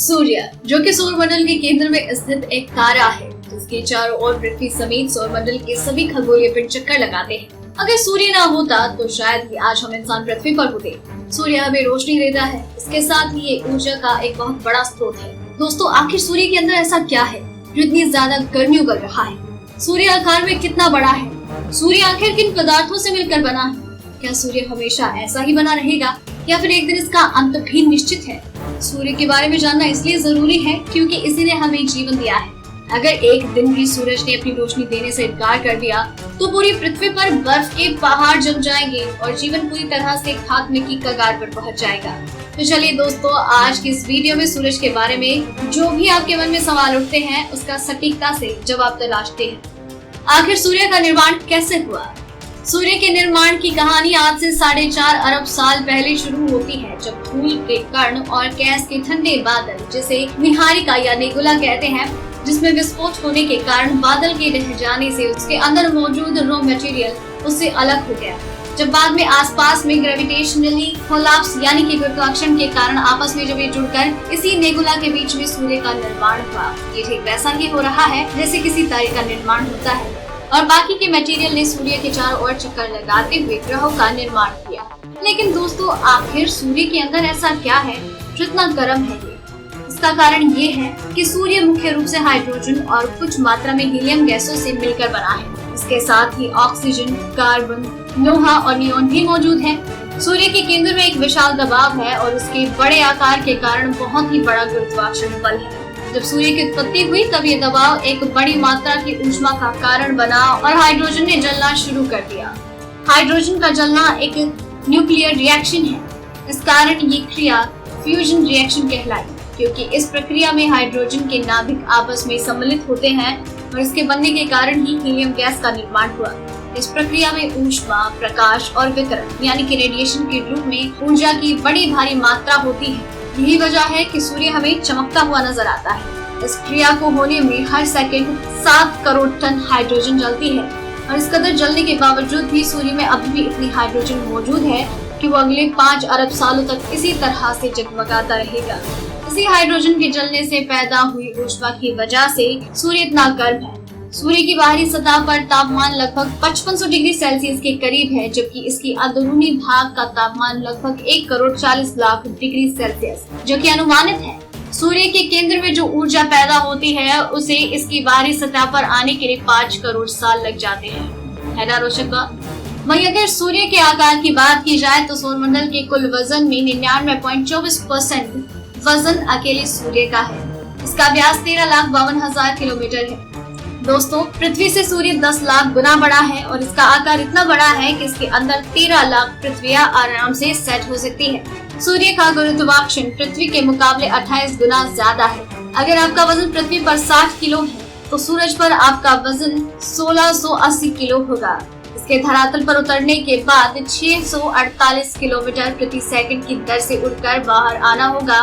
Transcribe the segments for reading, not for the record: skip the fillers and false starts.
सूर्य, जो कि सौरमंडल के केंद्र में स्थित एक तारा है, जिसके चारों ओर पृथ्वी समेत सौरमंडल के सभी खगोलीय पिंड चक्कर लगाते हैं। अगर सूर्य ना होता तो शायद ही आज हम इंसान पृथ्वी पर होते। सूर्य हमें रोशनी देता है, इसके साथ ही ये ऊर्जा का एक बहुत बड़ा स्रोत है। दोस्तों, आखिर सूर्य के अंदर ऐसा क्या है जो इतनी ज्यादा गर्मी उगल रहा है? सूर्य आकार में कितना बड़ा है? सूर्य आखिर किन पदार्थों से मिलकर बना है? क्या सूर्य हमेशा ऐसा ही बना रहेगा या फिर एक दिन इसका अंत भी निश्चित है? सूर्य के बारे में जानना इसलिए जरूरी है क्योंकि इसी ने हमें जीवन दिया है। अगर एक दिन भी सूरज ने अपनी रोशनी देने से इनकार कर दिया तो पूरी पृथ्वी पर बर्फ के पहाड़ जम जाएंगे और जीवन पूरी तरह से खात्मे की कगार पर पहुंच जाएगा। तो चलिए दोस्तों, आज की इस वीडियो में सूरज के बारे में जो भी आपके मन में सवाल उठते हैं उसका सटीकता से जवाब तलाशते हैं। आखिर सूर्य का निर्माण कैसे हुआ? सूर्य के निर्माण की कहानी आज से 4.5 अरब साल पहले शुरू होती है, जब धूल के कण और गैस के ठंडे बादल, जिसे निहारिका या नेबुला कहते हैं, जिसमें विस्फोट होने के कारण बादल के रह जाने से उसके अंदर मौजूद रॉ मटेरियल उससे अलग हो गया। जब बाद में आसपास में ग्रेविटेशनली कोलैप्स यानी कि गुरुत्वाकर्षण के कारण आपस में जब ये जुड़कर इसी नेबुला के बीच में सूर्य का निर्माण हुआ। ये ठीक वैसा ही हो रहा है जैसे किसी तारे का निर्माण होता है और बाकी के मटेरियल ने सूर्य के चारों ओर चक्कर लगाते हुए ग्रहों का निर्माण किया। लेकिन दोस्तों, आखिर सूर्य के अंदर ऐसा क्या है जो इतना गर्म है? इसका कारण ये है कि सूर्य मुख्य रूप से हाइड्रोजन और कुछ मात्रा में हीलियम गैसों से मिलकर बना है। इसके साथ ही ऑक्सीजन, कार्बन, लोहा और नियोन भी मौजूद है। सूर्य के केंद्र में एक विशाल दबाव है और उसके बड़े आकार के कारण बहुत ही बड़ा गुरुत्वाकर्षण बल है। जब सूर्य की उत्पत्ति हुई तब ये दबाव एक बड़ी मात्रा की ऊष्मा का कारण बना और हाइड्रोजन ने जलना शुरू कर दिया। हाइड्रोजन का जलना एक न्यूक्लियर रिएक्शन है। इस कारण ये क्रिया फ्यूजन रिएक्शन कहलाई, क्योंकि इस प्रक्रिया में हाइड्रोजन के नाभिक आपस में सम्मिलित होते हैं और इसके बनने के कारण ही हीलियम गैस का निर्माण हुआ। इस प्रक्रिया में ऊष्मा, प्रकाश और विकिरण यानी कि रेडिएशन के रूप में ऊर्जा की बड़ी भारी मात्रा होती है। यही वजह है कि सूर्य हमें चमकता हुआ नजर आता है। इस क्रिया को होने में हर सेकंड 7 करोड़ टन हाइड्रोजन जलती है और इस कदर जलने के बावजूद भी सूर्य में अभी भी इतनी हाइड्रोजन मौजूद है कि वो अगले 5 अरब सालों तक इसी तरह से जगमगाता रहेगा। इसी हाइड्रोजन के जलने से पैदा हुई ऊष्मा की वजह से सूर्य इतना गर्म है। सूर्य की बाहरी सतह पर तापमान लगभग 5500 डिग्री सेल्सियस के करीब है, जबकि इसकी अंदरूनी भाग का तापमान लगभग 1 करोड़ 40 लाख डिग्री सेल्सियस, जो कि अनुमानित है। सूर्य के केंद्र में जो ऊर्जा पैदा होती है उसे इसकी बाहरी सतह पर आने के लिए 5 करोड़ साल लग जाते हैं। है ना रोचक बात? वहीं अगर सूर्य के आकार की बात की जाए तो सौरमंडल के कुल वजन में 99.24% वजन अकेले सूर्य का है। इसका व्यास 13,52,000 किलोमीटर है। दोस्तों, पृथ्वी से सूर्य 10 लाख गुना बड़ा है और इसका आकार इतना बड़ा है कि इसके अंदर 13 लाख पृथ्वियां आराम से सेट हो सकती है। सूर्य का गुरुत्वाकर्षण पृथ्वी के मुकाबले 28 गुना ज्यादा है। अगर आपका वजन पृथ्वी पर 60 किलो है तो सूरज पर आपका वजन 1680 किलो होगा। इसके धरातल पर उतरने के बाद 648 किलोमीटर प्रति सेकंड की दर से उड़कर बाहर आना होगा,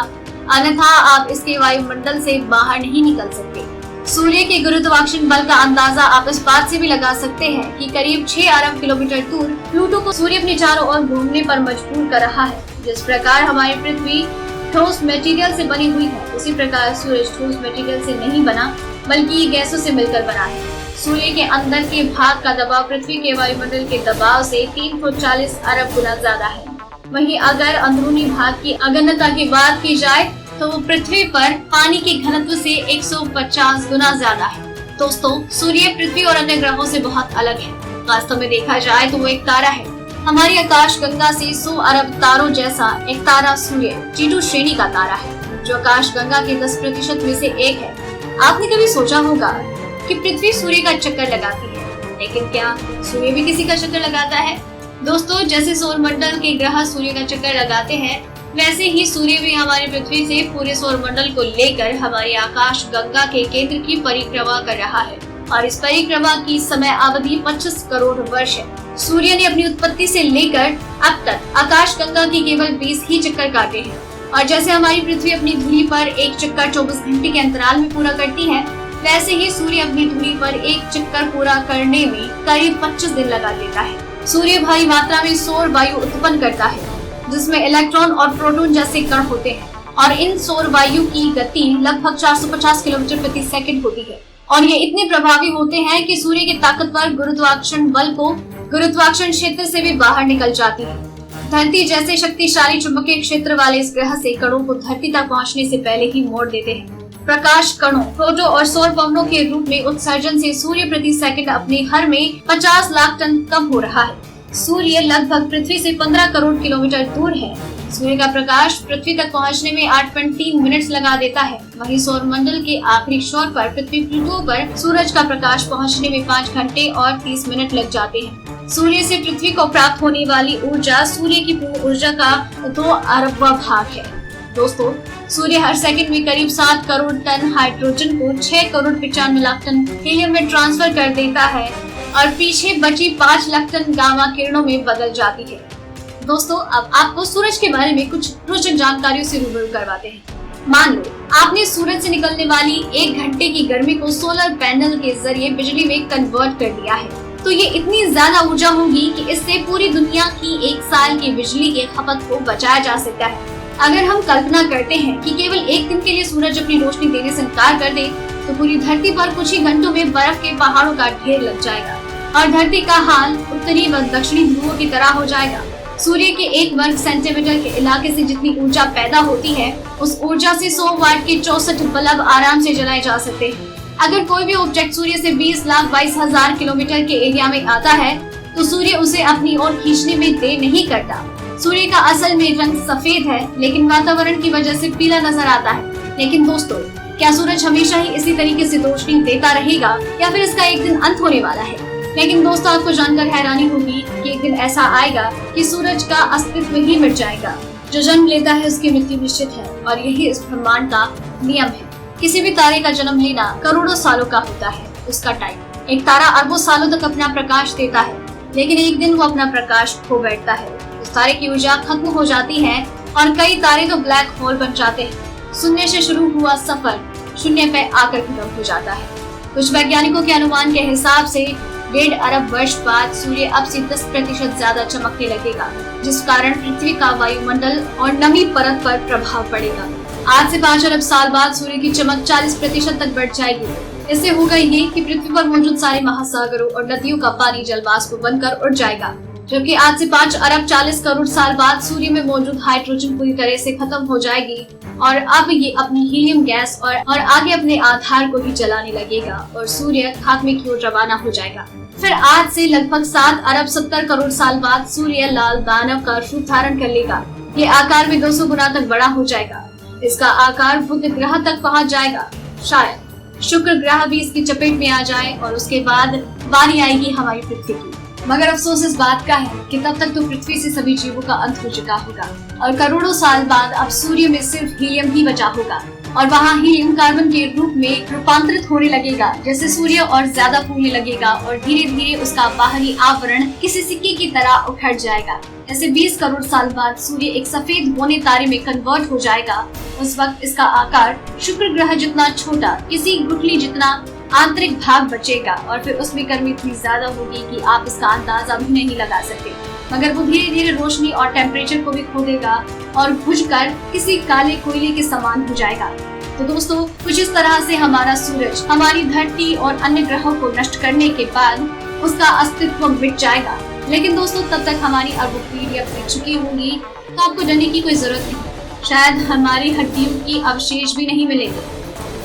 अन्यथा आप इसके वायुमंडल से बाहर नहीं निकल सकते। सूर्य के गुरुत्वाकर्षण बल का अंदाजा आप इस बात से भी लगा सकते हैं कि करीब 6 अरब किलोमीटर दूर प्लूटो को सूर्य अपने चारों ओर घूमने पर मजबूर कर रहा है। जिस प्रकार हमारी पृथ्वी ठोस मटेरियल से बनी हुई है, उसी प्रकार सूरज ठोस मटेरियल से नहीं बना बल्कि ये गैसों से मिलकर बना है। सूर्य के अंदर के भाग का दबाव पृथ्वी के वायुमंडल के दबाव से 340 अरब गुना ज्यादा है। वहीं अगर अंदरूनी भाग की अगण्यता की बात की जाए तो वो पृथ्वी पर पानी के घनत्व से 150 गुना ज्यादा है। दोस्तों, सूर्य पृथ्वी और अन्य ग्रहों से बहुत अलग है। वास्तव में देखा जाए तो वो एक तारा है। हमारी आकाश गंगा से 100 अरब तारों जैसा एक तारा सूर्य G2 श्रेणी का तारा है, जो आकाश गंगा के 10% में से एक है। आपने कभी सोचा होगा कि पृथ्वी सूर्य का चक्कर लगाती है, लेकिन क्या सूर्य भी किसी का चक्कर लगाता है? दोस्तों, जैसे सौरमंडल के ग्रह सूर्य का चक्कर लगाते हैं, वैसे ही सूर्य भी हमारी पृथ्वी से पूरे सौरमंडल को लेकर हमारी आकाश गंगा के केंद्र की परिक्रमा कर रहा है और इस परिक्रमा की समय अवधि 25 करोड़ वर्ष है। सूर्य ने अपनी उत्पत्ति से लेकर अब तक आकाश गंगा के केवल 20 ही चक्कर काटे हैं और जैसे हमारी पृथ्वी अपनी धुरी पर एक चक्कर 24 घंटे के अंतराल में पूरा करती है, वैसे ही सूर्य अपनी धुरी पर एक चक्कर पूरा करने में करीब 25 दिन लगा देता है। सूर्य भारी मात्रा में सौर वायु उत्पन्न करता है, जिसमें इलेक्ट्रॉन और प्रोटॉन जैसे कण होते हैं। और इन सौर वायु की गति लगभग 450 किलोमीटर प्रति सेकंड होती है और ये इतने प्रभावी होते हैं कि सूर्य के ताकतवर गुरुत्वाकर्षण बल को गुरुत्वाकर्षण क्षेत्र से भी बाहर निकल जाती है। धरती जैसे शक्तिशाली चुंबकीय क्षेत्र वाले इस ग्रह से कणों को धरती तक पहुंचने से पहले ही मोड़ देते हैं। प्रकाश कणों, प्रोटो और सौर पवनों के रूप में उत्सर्जन से सूर्य प्रति सेकंड अपने हर में 50 लाख टन कम हो रहा है। सूर्य लगभग पृथ्वी से 15 करोड़ किलोमीटर दूर है। सूर्य का प्रकाश पृथ्वी तक पहुंचने में 8.3 मिनट लगा देता है। वहीं सौर मंडल के आखिरी छोर पर पृथ्वी प्लूटो पर सूरज का प्रकाश पहुंचने में 5 घंटे और 30 मिनट लग जाते हैं। सूर्य से पृथ्वी को प्राप्त होने वाली ऊर्जा सूर्य की पूर्ण ऊर्जा का 2 अरबवां भाग है। दोस्तों, सूर्य हर सेकंड में करीब 7 करोड़ टन हाइड्रोजन को 6 करोड़ 95 लाख टन हीलियम में ट्रांसफर कर देता है और पीछे बची 5 लाख टन गामा किरणों में बदल जाती है। दोस्तों, अब आपको सूरज के बारे में कुछ रोचक जानकारियों से रूबरू करवाते हैं। मान लो आपने सूरज से निकलने वाली 1 घंटे की गर्मी को सोलर पैनल के जरिए बिजली में कन्वर्ट कर दिया है, तो ये इतनी ज्यादा ऊर्जा होगी कि इससे पूरी दुनिया की 1 साल की बिजली की खपत को बचाया जा सकता है। अगर हम कल्पना करते हैं कि केवल 1 दिन के लिए सूरज अपनी रोशनी देने से इनकार कर दे, तो पूरी धरती पर कुछ ही घंटों में बर्फ के पहाड़ों का ढेर लग जाएगा और धरती का हाल उत्तरी व दक्षिणी ध्रुवों की तरह हो जाएगा। सूर्य के 1 वर्ग सेंटीमीटर के इलाके से जितनी ऊर्जा पैदा होती है, उस ऊर्जा से 100 वाट के 64 बल्ब आराम से जलाए जा सकते हैं। अगर कोई भी ऑब्जेक्ट सूर्य से 20,22,000 किलोमीटर के एरिया में आता है, तो सूर्य उसे अपनी ओर खींचने में देर नहीं करता। सूर्य का असल में रंग सफेद है, लेकिन वातावरण की वजह से पीला नजर आता है। लेकिन दोस्तों, क्या सूरज हमेशा ही इसी तरीके से रोशनी देता रहेगा या फिर इसका एक दिन अंत होने वाला है? लेकिन दोस्तों, आपको जानकर हैरानी होगी कि एक दिन ऐसा आएगा कि सूरज का अस्तित्व ही मिट जाएगा। जो जन्म लेता है उसकी मृत्यु निश्चित है और यही इस ब्रह्मांड का नियम है। किसी भी तारे का जन्म लेना करोड़ों सालों का होता है उसका टाइम। एक तारा अरबों सालों तक अपना प्रकाश देता है, लेकिन एक दिन वो अपना प्रकाश खो बैठता है। उस तारे की ऊर्जा खत्म हो जाती है और कई तारे तो ब्लैक होल बन जाते हैं। शून्य से शुरू हुआ सफर शून्य पे आकर खत्म हो जाता है। कुछ वैज्ञानिकों के अनुमान के हिसाब से 1.5 अरब वर्ष बाद सूर्य अब से 10% ज्यादा चमकने लगेगा, जिस कारण पृथ्वी का वायुमंडल और नमी परत पर प्रभाव पड़ेगा। आज से 5 अरब साल बाद सूर्य की चमक 40% तक बढ़ जाएगी। इससे होगा ये कि पृथ्वी पर मौजूद सारे महासागरों और नदियों का पानी जलवाष्प बनकर उड़ जाएगा, जबकि आज से 5 अरब 40 करोड़ साल बाद सूर्य में मौजूद हाइड्रोजन पूरी तरह से खत्म हो जाएगी और अब ये अपनी हीलियम गैस और आगे अपने आधार को ही जलाने लगेगा और सूर्य खात्मे की ओर रवाना हो जाएगा। फिर आज से लगभग 7 अरब 70 करोड़ साल बाद सूर्य लाल दानव का रूप धारण कर लेगा। ये आकार में 200 गुना तक बड़ा हो जाएगा। इसका आकार बुध ग्रह तक पहुंच जाएगा। शायद शुक्र ग्रह भी इसकी चपेट में आ जाए और उसके बाद बारी आएगी हमारी पृथ्वी की। मगर अफसोस इस बात का है कि तब तक तो पृथ्वी से सभी जीवों का अंत हो चुका होगा और करोड़ों साल बाद अब सूर्य में सिर्फ हीलियम ही बचा होगा और वहाँ हीलियम कार्बन के रूप में रूपांतरित होने लगेगा। जैसे सूर्य और ज्यादा फूलने लगेगा और धीरे धीरे उसका बाहरी आवरण किसी सिक्के की तरह उखड़ जाएगा। ऐसे 20 करोड़ साल बाद सूर्य एक सफेद होने तारे में कन्वर्ट हो जाएगा। उस वक्त इसका आकार शुक्र ग्रह जितना छोटा, किसी गुठली जितना आंतरिक भाग बचेगा और फिर उसमें गर्मी इतनी ज्यादा होगी कि आप इसका अंदाजा भी नहीं लगा सकते। मगर वो धीरे धीरे रोशनी और टेम्परेचर को भी खो देगा और बुझकर किसी काले कोयले के समान हो जाएगा। तो दोस्तों, कुछ इस तरह से हमारा सूरज हमारी धरती और अन्य ग्रहों को नष्ट करने के बाद उसका अस्तित्व मिट जाएगा। लेकिन दोस्तों, तब तक हमारी अरबों पीढ़ियां बीत चुकी होंगी, तो आपको डरने की कोई जरूरत नहीं। शायद हमारी हड्डियों की अवशेष भी नहीं मिलेंगे।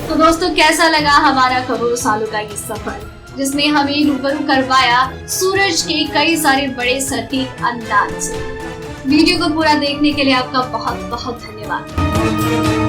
तो दोस्तों, कैसा लगा हमारा करोड़ों सालों का ये सफर, जिसने हमें रूबरू करवाया सूरज के कई सारे बड़े सटीक अंदाज से। वीडियो को पूरा देखने के लिए आपका बहुत बहुत धन्यवाद।